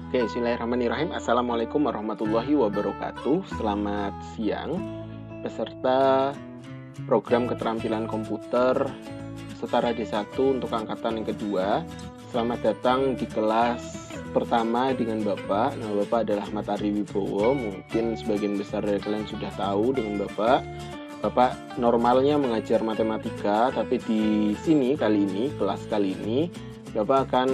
Oke, bismillahirrahmanirrahim. Assalamualaikum warahmatullahi wabarakatuh. Selamat siang, peserta program keterampilan komputer setara D1 untuk angkatan yang kedua. Selamat datang di kelas pertama dengan Bapak. Nama Bapak adalah Ahmad Ari Wibowo. Mungkin sebagian besar dari kalian sudah tahu dengan Bapak. Bapak normalnya mengajar matematika, tapi di sini kelas kali ini, Bapak akan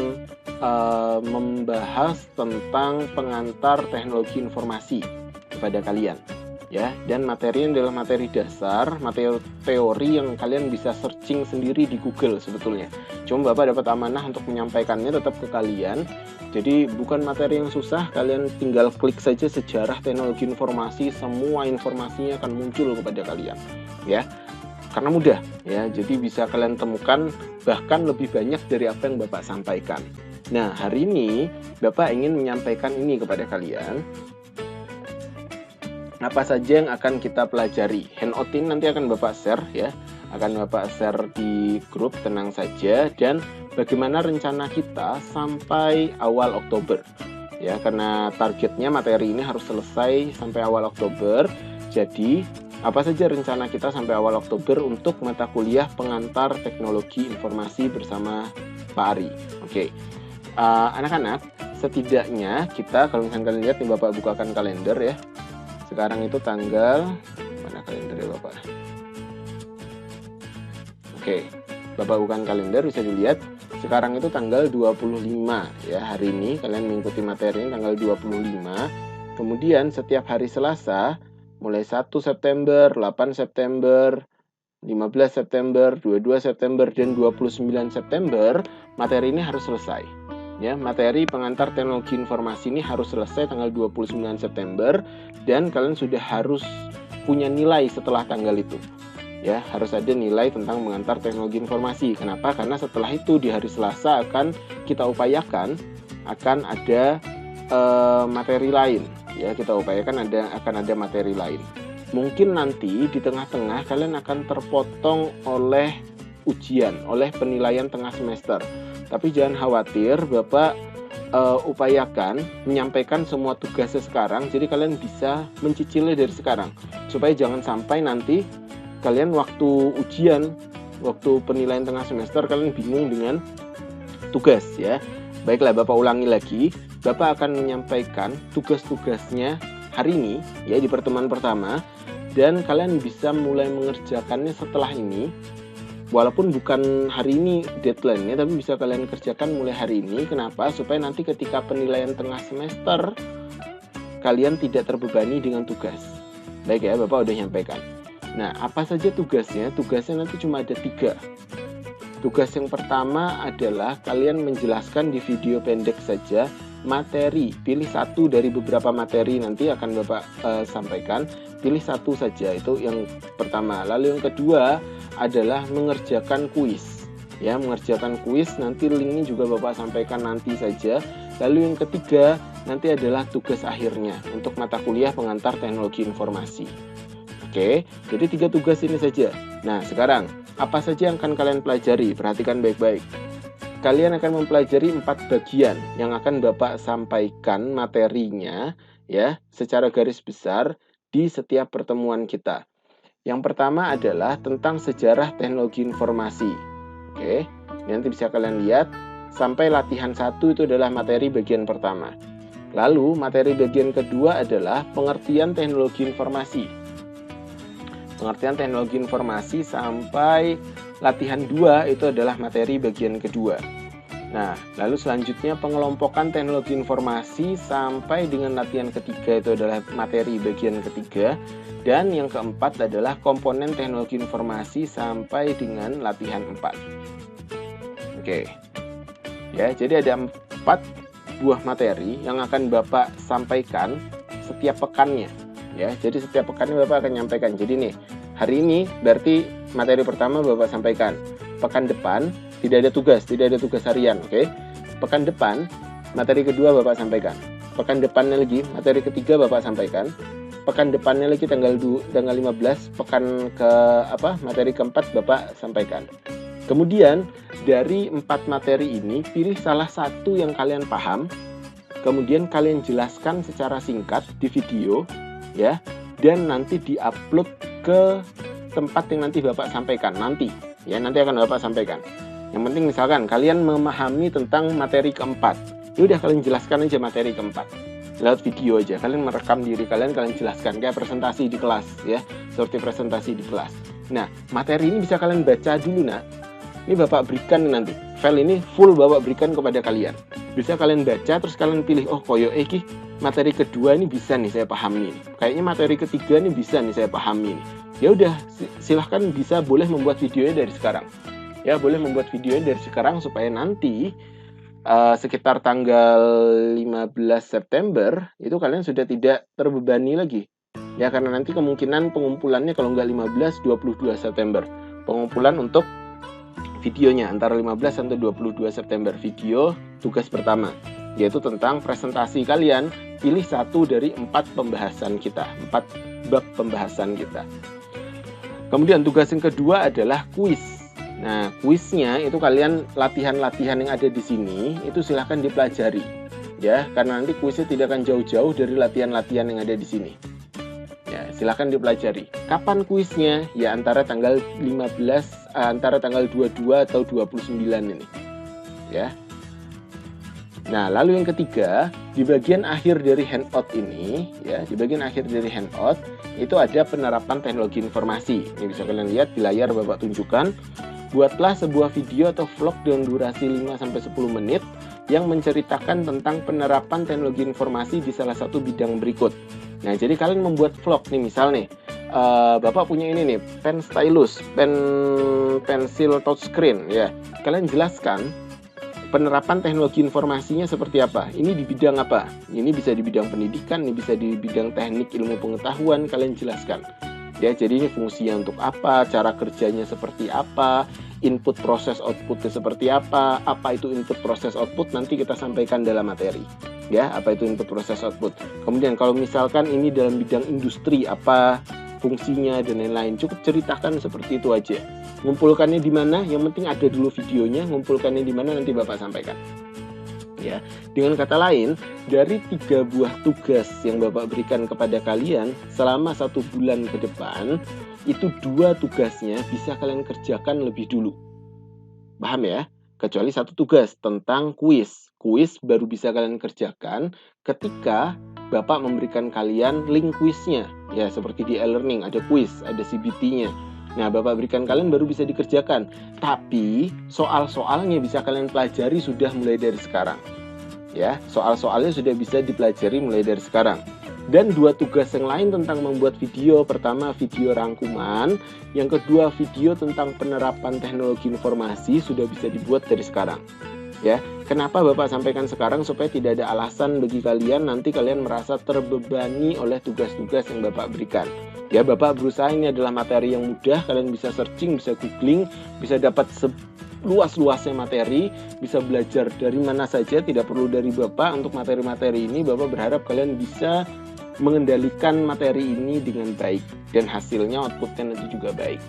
membahas tentang pengantar teknologi informasi kepada kalian, ya. Dan materi ini adalah materi dasar, materi teori yang kalian bisa searching sendiri di Google sebetulnya. Cuma Bapak dapat amanah untuk menyampaikannya tetap ke kalian. Jadi bukan materi yang susah, kalian tinggal klik saja sejarah teknologi informasi, semua informasinya akan muncul kepada kalian, ya. Karena mudah, ya. Jadi bisa kalian temukan bahkan lebih banyak dari apa yang Bapak sampaikan. Nah, hari ini Bapak ingin menyampaikan ini kepada kalian. Apa saja yang akan kita pelajari? Handout ini nanti akan Bapak share, ya. Akan Bapak share di grup, tenang saja. Dan bagaimana rencana kita sampai awal Oktober, ya. Karena targetnya materi ini harus selesai sampai awal Oktober. Jadi apa saja rencana kita sampai awal Oktober untuk mata kuliah pengantar teknologi informasi bersama Pak Ari. Oke. Anak-anak, setidaknya kita, kalau misalnya kalian lihat nih, Bapak bukakan kalender, ya. Sekarang itu tanggal, mana kalender ya Bapak? Oke, Bapak bukakan kalender, bisa dilihat. Sekarang itu tanggal 25, ya. Hari ini kalian mengikuti materi ini tanggal 25. Kemudian setiap hari Selasa, mulai 1 September, 8 September, 15 September, 22 September, dan 29 September, materi ini harus selesai. Ya, materi pengantar teknologi informasi ini harus selesai tanggal 29 September, dan kalian sudah harus punya nilai setelah tanggal itu. Ya, harus ada nilai tentang mengantar teknologi informasi. Kenapa? Karena setelah itu di hari Selasa akan kita upayakan akan ada materi lain. Ya, kita upayakan akan ada materi lain. Mungkin nanti di tengah-tengah kalian akan terpotong oleh ujian, oleh penilaian tengah semester. Tapi jangan khawatir, Bapak upayakan menyampaikan semua tugasnya sekarang, jadi kalian bisa mencicilnya dari sekarang. Supaya jangan sampai nanti kalian waktu ujian, waktu penilaian tengah semester, kalian bingung dengan tugas, ya. Baiklah, Bapak ulangi lagi. Bapak akan menyampaikan tugas-tugasnya hari ini, ya, di pertemuan pertama. Dan kalian bisa mulai mengerjakannya setelah ini. Walaupun bukan hari ini deadline-nya, tapi bisa kalian kerjakan mulai hari ini. Kenapa? Supaya nanti ketika penilaian tengah semester, kalian tidak terbebani dengan tugas. Baik ya, Bapak udah nyampaikan. Nah, apa saja tugasnya? Tugasnya nanti cuma ada 3. Tugas yang pertama adalah kalian menjelaskan di video pendek saja materi. Pilih satu dari beberapa materi, nanti akan Bapak sampaikan. Pilih satu saja, itu yang pertama. Lalu yang kedua adalah mengerjakan kuis, ya, mengerjakan kuis. Nanti linknya juga Bapak sampaikan nanti saja. Lalu yang ketiga nanti adalah tugas akhirnya untuk mata kuliah pengantar teknologi informasi. Oke, jadi 3 tugas ini saja. Nah, sekarang apa saja yang akan kalian pelajari? Perhatikan baik-baik. Kalian akan mempelajari 4 bagian yang akan Bapak sampaikan materinya, ya, secara garis besar di setiap pertemuan kita. Yang pertama adalah tentang sejarah teknologi informasi. Oke, nanti bisa kalian lihat sampai latihan 1 itu adalah materi bagian pertama. Lalu materi bagian kedua adalah pengertian teknologi informasi. Pengertian teknologi informasi sampai latihan 2 itu adalah materi bagian kedua. Nah, lalu selanjutnya pengelompokan teknologi informasi sampai dengan latihan ketiga itu adalah materi bagian ketiga. Dan yang keempat adalah komponen teknologi informasi sampai dengan latihan 4. Oke. Ya, jadi ada 4 buah materi yang akan Bapak sampaikan setiap pekannya. Ya, jadi setiap pekannya Bapak akan nyampaikan. Jadi nih, hari ini berarti materi pertama Bapak sampaikan. Pekan depan tidak ada tugas harian, oke? Pekan depan materi kedua Bapak sampaikan. Pekan depannya lagi materi ketiga Bapak sampaikan. Pekan depannya lagi tanggal 15, pekan materi keempat Bapak sampaikan. Kemudian dari 4 materi ini pilih salah satu yang kalian paham, kemudian kalian jelaskan secara singkat di video ya, dan nanti diupload ke tempat yang nanti Bapak sampaikan nanti akan Bapak sampaikan. Yang penting misalkan kalian memahami tentang materi keempat, ya udah kalian jelaskan aja materi keempat lewat video aja. Kalian merekam diri kalian jelaskan kayak presentasi di kelas ya, seperti presentasi di kelas. Nah, materi ini bisa kalian baca dulu. Nah, ini Bapak berikan nanti file ini full Bapak berikan kepada kalian. Bisa kalian baca terus kalian pilih, oh koyo iki materi kedua ini bisa nih saya pahami nih. Kayaknya materi ketiga ini bisa nih saya pahami nih. Ya udah, silahkan boleh membuat videonya dari sekarang. Ya, boleh membuat videonya dari sekarang supaya nanti sekitar tanggal 15 September itu kalian sudah tidak terbebani lagi. Ya, karena nanti kemungkinan pengumpulannya kalau nggak 15, 22 September. Pengumpulan untuk videonya antara 15 sampai 22 September. Video tugas pertama, yaitu tentang presentasi kalian. Pilih satu dari 4 pembahasan kita, 4 bab pembahasan kita. Kemudian tugas yang kedua adalah kuis. Nah, kuisnya itu kalian latihan-latihan yang ada di sini itu silahkan dipelajari ya, karena nanti kuisnya tidak akan jauh-jauh dari latihan-latihan yang ada di sini. Ya, silahkan dipelajari. Kapan kuisnya? Ya antara tanggal 22 atau 29 ini. Ya. Nah, lalu yang ketiga, di bagian akhir dari handout ini, ya, di bagian akhir dari handout itu ada penerapan teknologi informasi. Ini bisa kalian lihat di layar Bapak tunjukkan. Buatlah sebuah video atau vlog dengan durasi 5-10 menit yang menceritakan tentang penerapan teknologi informasi di salah satu bidang berikut. Nah, jadi kalian membuat vlog nih, misal nih, Bapak punya ini nih, pen stylus, pensil touchscreen, ya. Kalian jelaskan penerapan teknologi informasinya seperti apa. Ini di bidang apa? Ini bisa di bidang pendidikan, ini bisa di bidang teknik ilmu pengetahuan, kalian jelaskan. Ya, jadi ini fungsinya untuk apa, cara kerjanya seperti apa, input proses outputnya seperti apa itu input proses output nanti kita sampaikan dalam materi. Ya, apa itu input proses output. Kemudian kalau misalkan ini dalam bidang industri, apa fungsinya dan lain-lain, cukup ceritakan seperti itu aja. Ngumpulkannya di mana? Yang penting ada dulu videonya, ngumpulkannya di mana nanti Bapak sampaikan. Ya, dengan kata lain, dari 3 buah tugas yang Bapak berikan kepada kalian selama 1 bulan ke depan, itu 2 tugasnya bisa kalian kerjakan lebih dulu. Paham ya? Kecuali 1 tugas tentang kuis. Kuis baru bisa kalian kerjakan ketika Bapak memberikan kalian link kuisnya. Ya, seperti di e-learning ada kuis, ada CBT-nya. Nah, Bapak berikan kalian baru bisa dikerjakan. Tapi soal-soalnya bisa kalian pelajari sudah mulai dari sekarang. Ya, soal-soalnya sudah bisa dipelajari mulai dari sekarang. Dan 2 tugas yang lain tentang membuat video. Pertama, video rangkuman. Yang kedua, video tentang penerapan teknologi informasi sudah bisa dibuat dari sekarang. Ya, kenapa Bapak sampaikan sekarang? Supaya tidak ada alasan bagi kalian nanti kalian merasa terbebani oleh tugas-tugas yang Bapak berikan. Ya, Bapak berusaha ini adalah materi yang mudah, kalian bisa searching, bisa googling, bisa dapat seluas-luasnya materi, bisa belajar dari mana saja, tidak perlu dari Bapak. Untuk materi-materi ini, Bapak berharap kalian bisa mengendalikan materi ini dengan baik, dan hasilnya, outputnya nanti juga baik.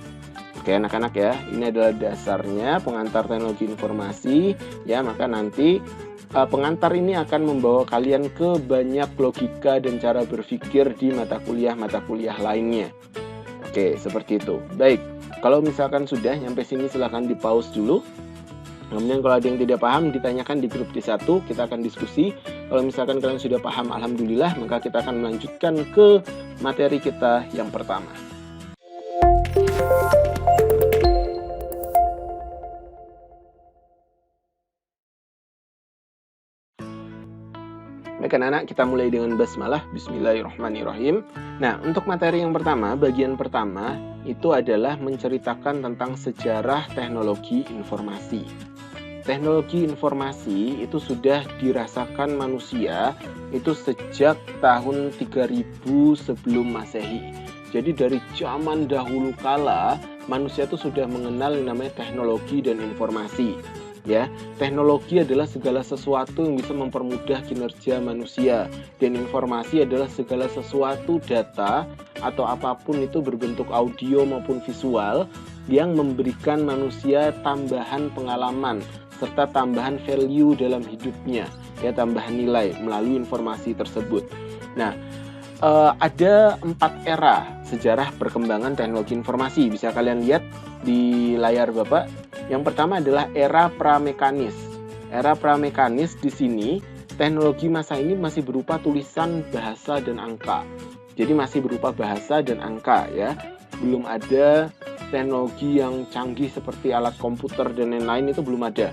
Oke anak-anak ya, ini adalah dasarnya pengantar teknologi informasi, ya, maka nanti pengantar ini akan membawa kalian ke banyak logika dan cara berpikir di mata kuliah lainnya. Oke, seperti itu. Baik, kalau misalkan sudah nyampe sini silahkan di pause dulu. Kemudian kalau ada yang tidak paham ditanyakan di grup D1, kita akan diskusi. Kalau misalkan kalian sudah paham, alhamdulillah, maka kita akan melanjutkan ke materi kita yang pertama. Baik anak-anak, kita mulai dengan basmalah. Bismillahirrahmanirrahim. Nah, untuk materi yang pertama, bagian pertama itu adalah menceritakan tentang sejarah teknologi informasi. Teknologi informasi itu sudah dirasakan manusia itu sejak tahun 3000 sebelum Masehi. Jadi dari zaman dahulu kala manusia itu sudah mengenal yang namanya teknologi dan informasi. Ya, teknologi adalah segala sesuatu yang bisa mempermudah kinerja manusia, dan informasi adalah segala sesuatu data atau apapun itu berbentuk audio maupun visual yang memberikan manusia tambahan pengalaman serta tambahan value dalam hidupnya. ya, tambahan nilai melalui informasi tersebut. Nah, ada 4 era sejarah perkembangan teknologi informasi. Bisa kalian lihat di layar Bapak. Yang pertama adalah era pramekanis. Era pramekanis di sini teknologi masa ini masih berupa tulisan, bahasa, dan angka. Jadi masih berupa bahasa dan angka ya. Belum ada teknologi yang canggih seperti alat komputer dan lain-lain, itu belum ada.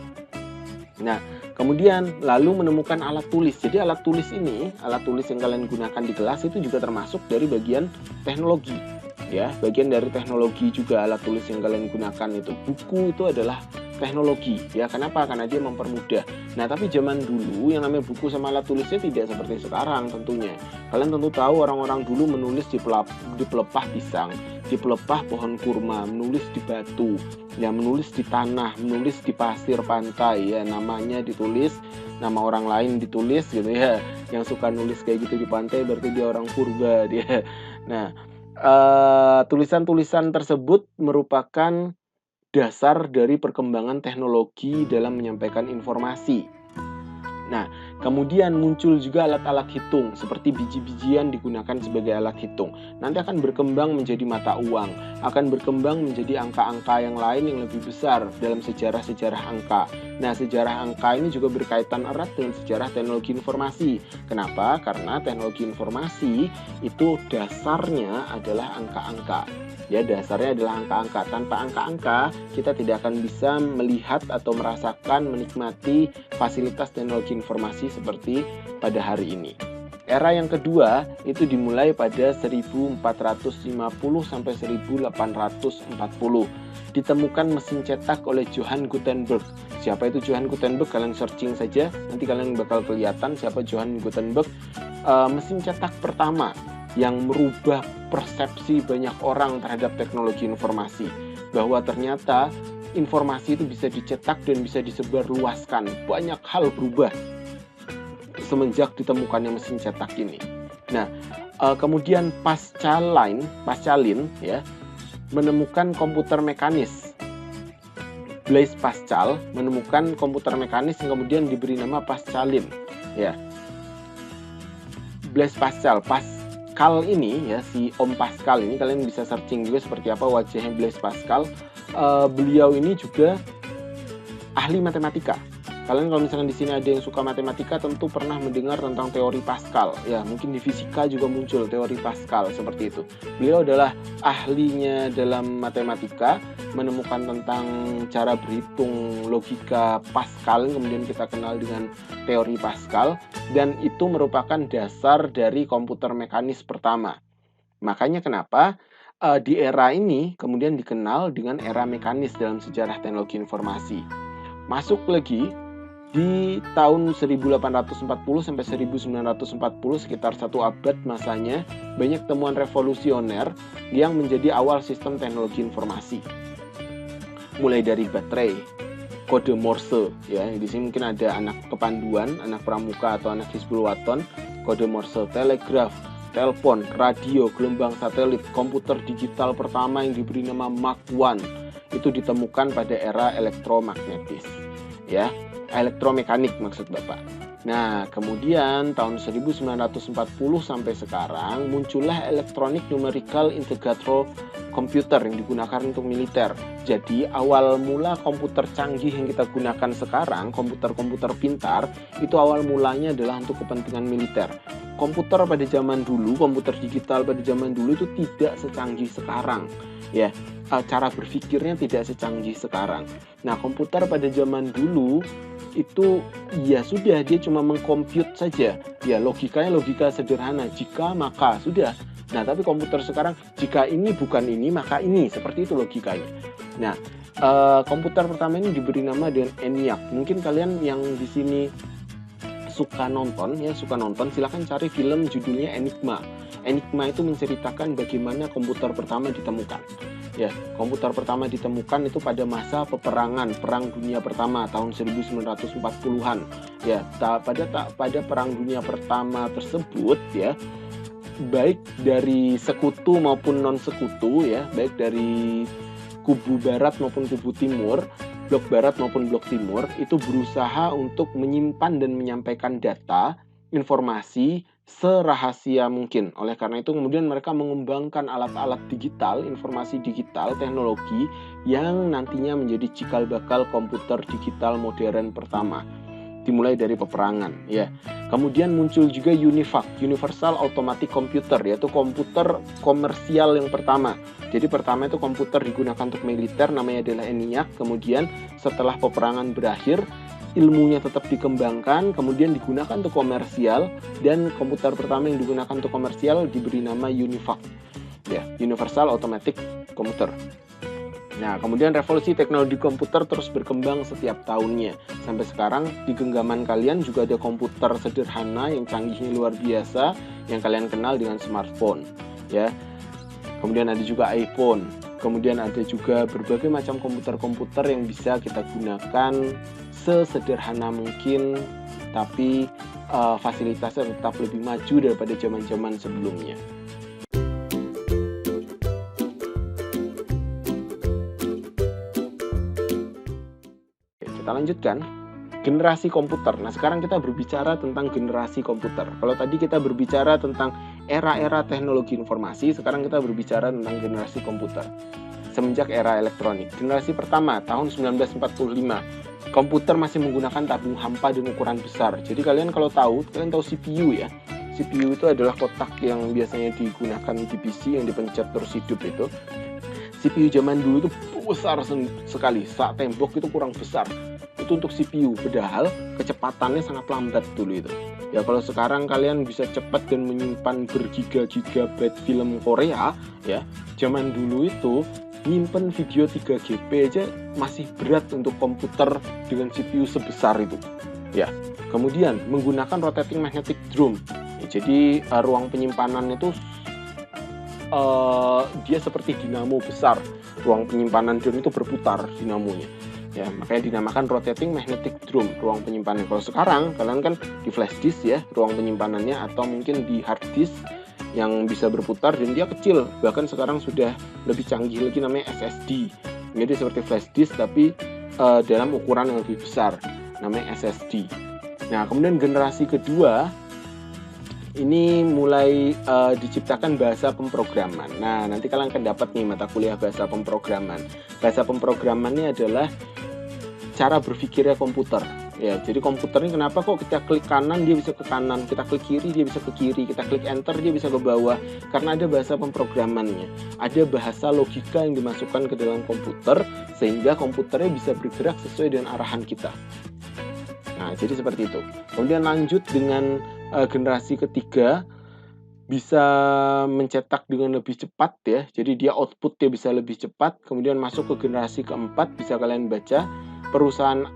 Nah, kemudian lalu menemukan alat tulis. Jadi alat tulis ini, alat tulis yang kalian gunakan di kelas itu juga termasuk dari bagian teknologi. Ya, bagian dari teknologi juga alat tulis yang kalian gunakan itu. Buku itu adalah teknologi, ya. Kenapa? Karena dia mempermudah. Nah, tapi zaman dulu yang namanya buku sama alat tulisnya tidak seperti sekarang tentunya. Kalian tentu tahu orang-orang dulu menulis di pelepah pisang, di pelepah pohon kurma, menulis di batu, ya, menulis di tanah, menulis di pasir pantai, ya, namanya ditulis, nama orang lain ditulis gitu ya. Yang suka nulis kayak gitu di pantai berarti dia orang purba dia. Nah, tulisan-tulisan tersebut merupakan dasar dari perkembangan teknologi dalam menyampaikan informasi. Nah, kemudian muncul juga alat-alat hitung, seperti biji-bijian digunakan sebagai alat hitung. Nanti akan berkembang menjadi mata uang, akan berkembang menjadi angka-angka yang lain yang lebih besar dalam sejarah-sejarah angka. Nah, sejarah angka ini juga berkaitan erat dengan sejarah teknologi informasi. Kenapa? Karena teknologi informasi itu dasarnya adalah angka-angka. Ya, dasarnya adalah angka-angka. Tanpa angka-angka, kita tidak akan bisa melihat atau merasakan, menikmati fasilitas teknologi informasi seperti pada hari ini. Era yang kedua itu dimulai pada 1450 sampai 1840. Ditemukan mesin cetak oleh Johann Gutenberg. Siapa itu Johann Gutenberg? Kalian searching saja, nanti kalian bakal kelihatan siapa Johann Gutenberg. Mesin cetak pertama yang merubah persepsi banyak orang terhadap teknologi informasi, bahwa ternyata informasi itu bisa dicetak dan bisa disebarluaskan. Banyak hal berubah semenjak ditemukannya mesin cetak ini. Nah, kemudian Pascaline ya, menemukan komputer mekanis. Blaise Pascal menemukan komputer mekanis yang kemudian diberi nama Pascaline ya. Blaise Pascal ini ya, si Om Pascal ini kalian bisa searching juga seperti apa wajahnya Blaise Pascal. Beliau ini juga ahli matematika. Kalian kalau misalkan di sini ada yang suka matematika tentu pernah mendengar tentang teori Pascal. Ya, mungkin di fisika juga muncul teori Pascal seperti itu. Beliau adalah ahlinya dalam matematika, menemukan tentang cara berhitung logika Pascal, kemudian kita kenal dengan teori Pascal, dan itu merupakan dasar dari komputer mekanis pertama. Makanya kenapa di era ini kemudian dikenal dengan era mekanis dalam sejarah teknologi informasi. Masuk lagi di tahun 1840 sampai 1940, sekitar 1 abad masanya, banyak temuan revolusioner yang menjadi awal sistem teknologi informasi. Mulai dari baterai, kode Morse, ya, di sini mungkin ada anak kepanduan, anak pramuka atau anak Hizbul Waton, kode Morse, telegraf, telepon, radio, gelombang satelit, komputer digital pertama yang diberi nama Mark I, itu ditemukan pada era elektromagnetis, ya. Elektromekanik maksud Bapak. Nah, kemudian tahun 1940 sampai sekarang muncullah Electronic Numerical Integrated Computer yang digunakan untuk militer. Jadi awal mula komputer canggih yang kita gunakan sekarang, komputer-komputer pintar, itu awal mulanya adalah untuk kepentingan militer. Komputer pada zaman dulu, komputer digital pada zaman dulu itu tidak secanggih sekarang. Ya, cara berpikirnya tidak secanggih sekarang. Nah, komputer pada zaman dulu itu ya sudah, dia cuma mengkomput saja, ya, logikanya logika sederhana, jika maka sudah. Nah, tapi komputer sekarang jika ini bukan ini maka ini, seperti itu logikanya. Nah, komputer pertama ini diberi nama dengan ENIAC. Mungkin kalian yang di sini suka nonton, silakan cari film judulnya Enigma. Enigma itu menceritakan bagaimana komputer pertama ditemukan. Ya, komputer pertama ditemukan itu pada masa peperangan Perang Dunia Pertama tahun 1940-an. Ya, pada Perang Dunia Pertama tersebut ya, baik dari sekutu maupun non sekutu ya, baik dari kubu barat maupun kubu timur, blok barat maupun blok timur itu berusaha untuk menyimpan dan menyampaikan data, informasi serahasia mungkin. Oleh karena itu kemudian mereka mengembangkan alat-alat digital, informasi digital, teknologi yang nantinya menjadi cikal bakal komputer digital modern pertama. Dimulai dari peperangan, ya. Kemudian muncul juga UNIVAC, Universal Automatic Computer, yaitu komputer komersial yang pertama. Jadi pertama itu komputer digunakan untuk militer, namanya adalah ENIAC. Kemudian setelah peperangan berakhir, ilmunya tetap dikembangkan, kemudian digunakan untuk komersial, dan komputer pertama yang digunakan untuk komersial diberi nama UNIVAC, ya, Universal Automatic Computer. Nah, kemudian revolusi teknologi komputer terus berkembang setiap tahunnya. Sampai sekarang di genggaman kalian juga ada komputer sederhana yang canggihnya luar biasa yang kalian kenal dengan smartphone, ya. Kemudian ada juga iPhone. Kemudian ada juga berbagai macam komputer-komputer yang bisa kita gunakan sesederhana mungkin, tapi fasilitasnya tetap lebih maju daripada zaman-zaman sebelumnya. Kita lanjutkan. Generasi komputer. Nah, sekarang kita berbicara tentang generasi komputer. Kalau tadi kita berbicara tentang era-era teknologi informasi, sekarang kita berbicara tentang generasi komputer. Semenjak era elektronik. Generasi pertama, tahun 1945. Komputer masih menggunakan tabung hampa dengan ukuran besar. Jadi kalian tahu CPU ya. CPU itu adalah kotak yang biasanya digunakan di PC yang dipencet terus hidup itu. CPU zaman dulu itu besar sekali. Saat tembok itu kurang besar. Itu untuk CPU, padahal kecepatannya sangat lambat dulu itu. Ya kalau sekarang kalian bisa cepat dan menyimpan bergiga-gigabyte film Korea, ya. Zaman dulu itu nyimpen video 3GB aja masih berat untuk komputer dengan CPU sebesar itu. Ya. Kemudian menggunakan rotating magnetic drum. Ya, jadi ruang penyimpanan itu dia seperti dinamo besar. Ruang penyimpanan drum itu berputar dinamonya. Ya, makanya dinamakan rotating magnetic drum, ruang penyimpanan. Kalau sekarang kalian kan di flash disk ya, ruang penyimpanannya, atau mungkin di hard disk yang bisa berputar dan dia kecil. Bahkan sekarang sudah lebih canggih lagi, namanya SSD. Jadi seperti flash disk tapi dalam ukuran yang lebih besar, namanya SSD. Nah, kemudian generasi kedua ini mulai diciptakan bahasa pemrograman. Nah, nanti kalian akan dapat nih mata kuliah bahasa pemrograman. Bahasa pemrograman ini adalah cara berpikirnya komputer. Ya, jadi komputer ini kenapa kok kita klik kanan dia bisa ke kanan, kita klik kiri dia bisa ke kiri, kita klik enter dia bisa ke bawah, karena ada bahasa pemrogramannya. Ada bahasa logika yang dimasukkan ke dalam komputer sehingga komputernya bisa bergerak sesuai dengan arahan kita. Nah, jadi seperti itu. Kemudian lanjut dengan generasi ketiga, bisa mencetak dengan lebih cepat ya. Jadi dia outputnya bisa lebih cepat. Kemudian masuk ke generasi keempat, bisa kalian baca perusahaan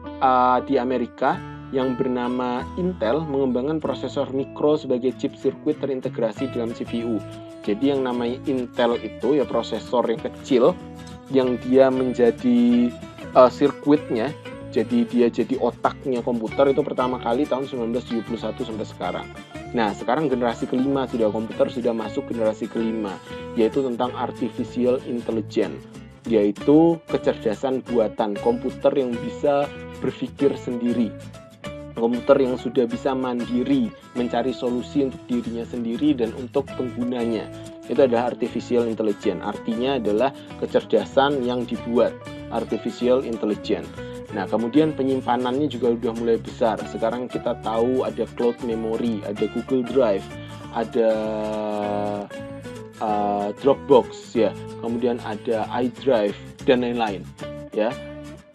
di Amerika yang bernama Intel mengembangkan prosesor mikro sebagai chip sirkuit terintegrasi dalam CPU. Jadi yang namanya Intel itu ya prosesor yang kecil yang dia menjadi sirkuitnya. Jadi dia jadi otaknya komputer itu pertama kali tahun 1971 sampai sekarang. Nah, sekarang generasi kelima sudah komputer sudah masuk generasi kelima, yaitu tentang artificial intelligence, yaitu kecerdasan buatan, komputer yang bisa berpikir sendiri. Komputer yang sudah bisa mandiri, mencari solusi untuk dirinya sendiri dan untuk penggunanya. Itu adalah artificial intelligence. Artinya adalah kecerdasan yang dibuat, artificial intelligence. Nah, kemudian penyimpanannya juga udah mulai besar. Sekarang kita tahu ada cloud memory, ada Google Drive, ada Dropbox ya. Kemudian ada iDrive dan lain-lain ya.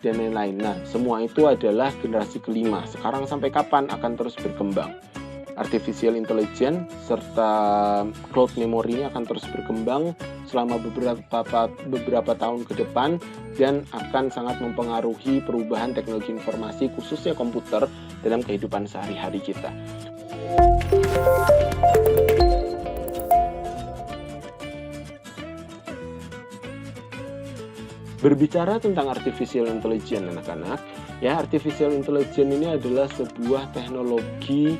Dan lain-lain. Nah, semua itu adalah generasi kelima. Sekarang sampai kapan akan terus berkembang? Artificial intelligence serta cloud memory akan terus berkembang selama beberapa tahun ke depan dan akan sangat mempengaruhi perubahan teknologi informasi khususnya komputer dalam kehidupan sehari-hari kita. Berbicara tentang artificial intelligence anak-anak, ya artificial intelligence ini adalah sebuah teknologi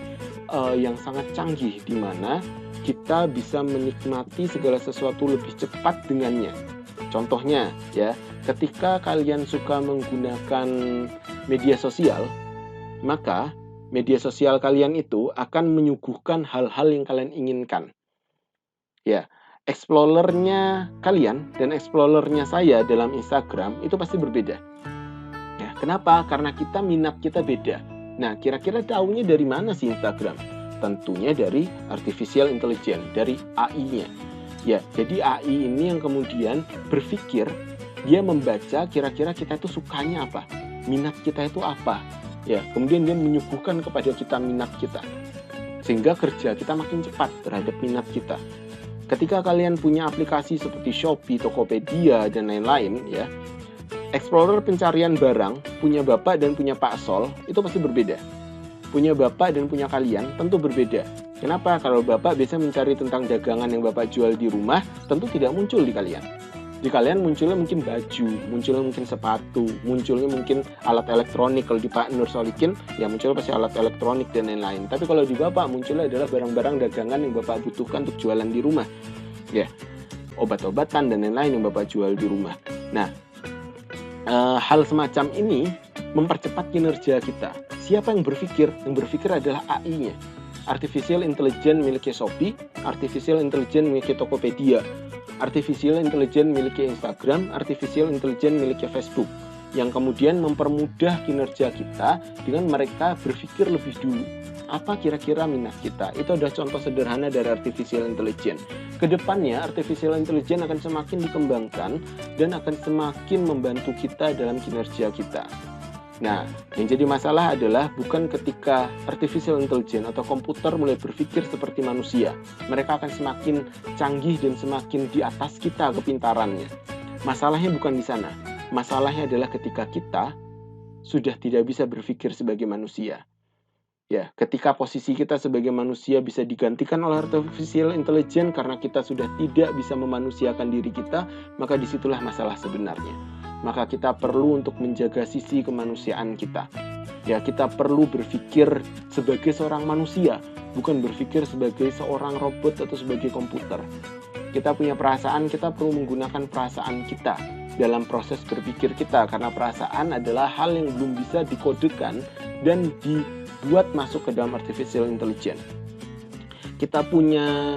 yang sangat canggih di mana kita bisa menikmati segala sesuatu lebih cepat dengannya. Contohnya ya, ketika kalian suka menggunakan media sosial, maka media sosial kalian itu akan menyuguhkan hal-hal yang kalian inginkan. Ya, explorernya kalian dan explorernya saya dalam Instagram itu pasti berbeda. Ya, kenapa? Karena minat kita beda. Nah, kira-kira tahunya dari mana sih Instagram? Tentunya dari artificial intelligence, dari AI-nya. Ya, jadi AI ini yang kemudian berpikir, dia membaca kira-kira kita itu sukanya apa, minat kita itu apa. Ya, kemudian dia menyuguhkan kepada kita minat kita. Sehingga kerja kita makin cepat terhadap minat kita. Ketika kalian punya aplikasi seperti Shopee, Tokopedia, dan lain-lain, ya, explorer pencarian barang punya Bapak dan punya Pak Sol itu pasti berbeda. Punya Bapak dan punya kalian tentu berbeda. Kenapa? Kalau Bapak biasa mencari tentang dagangan yang Bapak jual di rumah, tentu tidak muncul di kalian. Di kalian munculnya mungkin baju, munculnya mungkin sepatu, munculnya mungkin alat elektronik. Kalau di Pak Nur Solikin, ya munculnya pasti alat elektronik dan lain-lain. Tapi kalau di Bapak munculnya adalah barang-barang dagangan yang Bapak butuhkan untuk jualan di rumah. Ya, obat-obatan dan lain-lain yang Bapak jual di rumah. Nah, hal semacam ini mempercepat kinerja kita. Siapa yang berpikir? Yang berpikir adalah AI-nya. Artificial Intelligence miliknya Shopee, Artificial Intelligence miliknya Tokopedia, Artificial Intelligence miliknya Instagram, Artificial Intelligence miliknya Facebook, yang kemudian mempermudah kinerja kita dengan mereka berpikir lebih dulu. Apa kira-kira minat kita? Itu adalah contoh sederhana dari Artificial Intelligence. Kedepannya, Artificial Intelligence akan semakin dikembangkan dan akan semakin membantu kita dalam kinerja kita. Nah, yang jadi masalah adalah bukan ketika Artificial Intelligence atau komputer mulai berpikir seperti manusia. Mereka akan semakin canggih dan semakin di atas kita kepintarannya. Masalahnya bukan di sana. Masalahnya adalah ketika kita sudah tidak bisa berpikir sebagai manusia. Ya, ketika posisi kita sebagai manusia bisa digantikan oleh Artificial Intelligence karena kita sudah tidak bisa memanusiakan diri kita, maka disitulah masalah sebenarnya. Maka kita perlu untuk menjaga sisi kemanusiaan kita. Ya, kita perlu berpikir sebagai seorang manusia, bukan berpikir sebagai seorang robot atau sebagai komputer. Kita punya perasaan, kita perlu menggunakan perasaan kita dalam proses berpikir kita, karena perasaan adalah hal yang belum bisa dikodekan dan dibuat masuk ke dalam Artificial Intelligence. Kita punya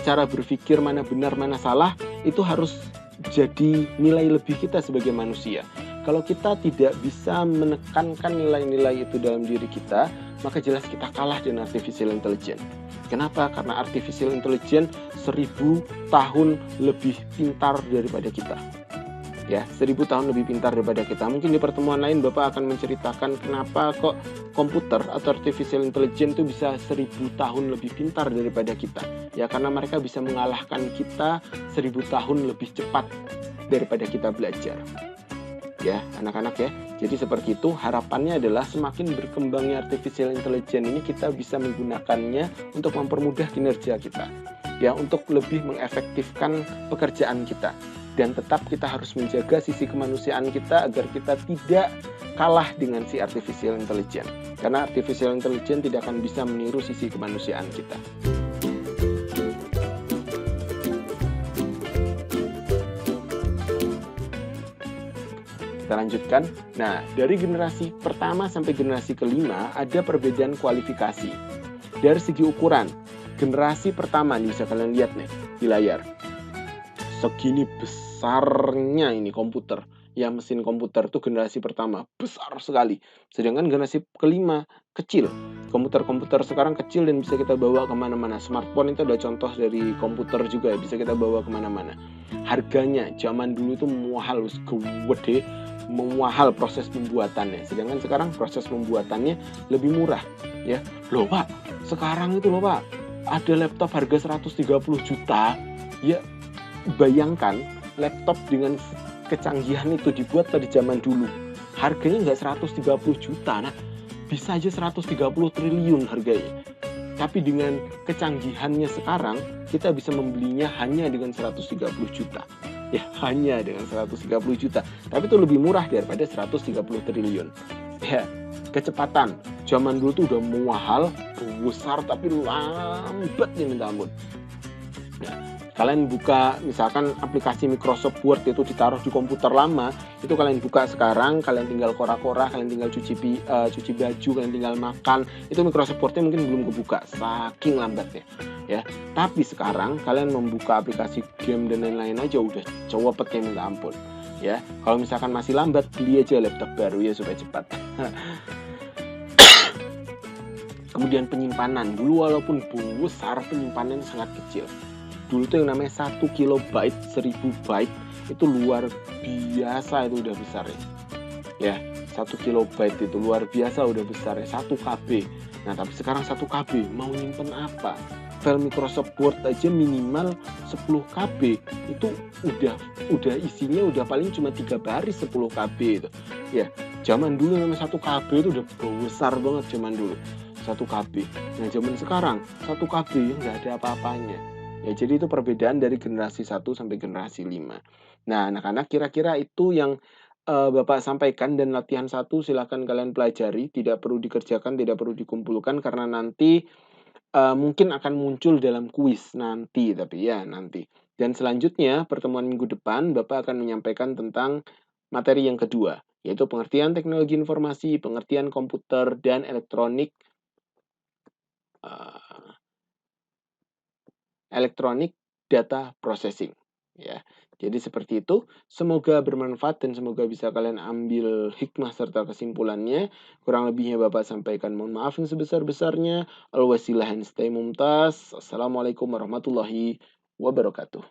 cara berpikir mana benar, mana salah, itu harus jadi nilai lebih kita sebagai manusia. Kalau kita tidak bisa menekankan nilai-nilai itu dalam diri kita, maka jelas kita kalah dengan Artificial Intelligence. Kenapa? Karena Artificial Intelligence 1000 tahun lebih pintar daripada kita. Ya, 1000 tahun lebih pintar daripada kita. Mungkin di pertemuan lain Bapak akan menceritakan kenapa kok komputer atau Artificial Intelligence itu bisa 1000 tahun lebih pintar daripada kita. Ya, karena mereka bisa mengalahkan kita 1000 tahun lebih cepat daripada kita belajar. Ya, anak-anak ya. Jadi seperti itu, harapannya adalah semakin berkembangnya Artificial Intelligence ini kita bisa menggunakannya untuk mempermudah kinerja kita. Ya, untuk lebih mengefektifkan pekerjaan kita. Dan tetap kita harus menjaga sisi kemanusiaan kita agar kita tidak kalah dengan si Artificial Intelligence. Karena Artificial Intelligence tidak akan bisa meniru sisi kemanusiaan kita. Kita lanjutkan. Nah, dari generasi pertama sampai generasi kelima ada perbedaan kualifikasi. Dari segi ukuran, generasi pertama nih bisa kalian lihat nih di layar. Segini besarnya ini komputer. Ya, mesin komputer itu generasi pertama. Besar sekali. Sedangkan generasi kelima kecil. Komputer-komputer sekarang kecil dan bisa kita bawa kemana-mana. Smartphone itu ada contoh dari komputer juga. Bisa kita bawa kemana-mana. Harganya zaman dulu itu mahal. Gede. Mahal proses pembuatannya. Sedangkan sekarang proses pembuatannya lebih murah. Ya, loh Pak. Sekarang itu loh Pak. Ada laptop harga 130 juta. Ya, bayangkan laptop dengan kecanggihan itu dibuat pada zaman dulu. Harganya nggak 130 juta, nah bisa aja 130 triliun harganya. Tapi dengan kecanggihannya sekarang, kita bisa membelinya hanya dengan 130 juta. Ya, hanya dengan 130 juta. Tapi itu lebih murah daripada 130 triliun. Ya, kecepatan. Zaman dulu tuh udah mahal, besar, tapi lambat nih minta ampun. Nah, Kalian buka misalkan aplikasi Microsoft Word itu ditaruh di komputer lama, itu kalian buka sekarang, kalian tinggal kora-kora, kalian tinggal cuci baju, kalian tinggal makan, itu Microsoft Word-nya mungkin belum kebuka, saking lambatnya ya. Tapi sekarang kalian membuka aplikasi game dan lain-lain aja udah cepetnya minta ampun ya. Kalau misalkan masih lambat, beli aja laptop baru ya supaya cepat. Kemudian penyimpanan, dulu walaupun besar, penyimpanan sangat kecil. Dulu tuh yang namanya 1 kilobyte, 1000 byte, itu luar biasa, itu udah besar ya. 1 kilobyte itu luar biasa udah besar ya, 1 KB. Nah, tapi sekarang 1 KB mau nyimpen apa? File Microsoft Word aja minimal 10 KB, itu udah isinya udah paling cuma 3 baris 10 KB itu. Ya, zaman dulu namanya 1 KB itu udah besar banget zaman dulu. 1 KB. Nah, zaman sekarang 1 KB nggak ada apa-apanya. Ya, jadi itu perbedaan dari generasi 1 sampai generasi 5. Nah, anak-anak kira-kira itu yang Bapak sampaikan, dan latihan 1 silakan kalian pelajari, tidak perlu dikerjakan, tidak perlu dikumpulkan karena nanti mungkin akan muncul dalam kuis nanti, tapi ya nanti. Dan selanjutnya pertemuan minggu depan Bapak akan menyampaikan tentang materi yang kedua, yaitu pengertian teknologi informasi, pengertian komputer dan elektronik data processing ya. Jadi seperti itu, semoga bermanfaat dan semoga bisa kalian ambil hikmah serta kesimpulannya. Kurang lebihnya Bapak sampaikan mohon maaf yang sebesar-besarnya. Al-wasilah and stay mumtaz. Assalamualaikum warahmatullahi wabarakatuh.